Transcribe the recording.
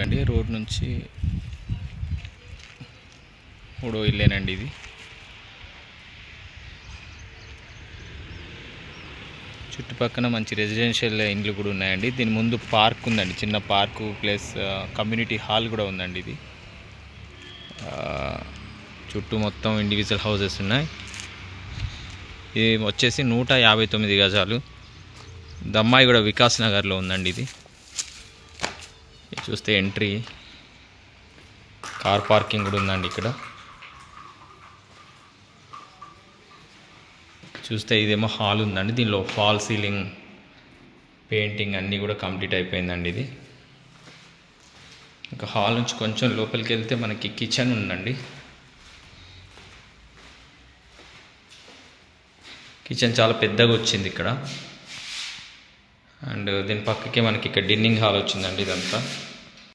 అండి రోడ్ నుంచి మూడో ఇల్లేనండి ఇది. చుట్టుపక్కన మంచి రెసిడెన్షియల్ ఇండ్లు కూడా ఉన్నాయండి. దీని ముందు పార్క్ ఉందండి, చిన్న పార్కు ప్లస్ కమ్యూనిటీ హాల్ కూడా ఉందండి. ఇది చుట్టూ మొత్తం ఇండివిజువల్ హౌసెస్ ఉన్నాయి. ఇది వచ్చేసి 159 గజాలు. దమ్మాయి కూడా వికాస్ నగర్లో ఉందండి. ఇది చూస్తే ఎంట్రీ, కార్ పార్కింగ్ కూడా ఉందండి. ఇక్కడ చూస్తే ఇదేమో హాల్ ఉందండి. దీనిలో ఫాల్ సీలింగ్ పెయింటింగ్ అన్నీ కూడా కంప్లీట్ అయిపోయిందండి. ఇది ఇంకా హాల్ నుంచి కొంచెం లోపలికి వెళ్తే మనకి కిచెన్ ఉందండి. కిచెన్ చాలా పెద్దగా వచ్చింది ఇక్కడ. అండ్ దీని పక్కకే మనకి ఇక్కడ డిన్నింగ్ హాల్ వచ్చిందండి. ఇదంతా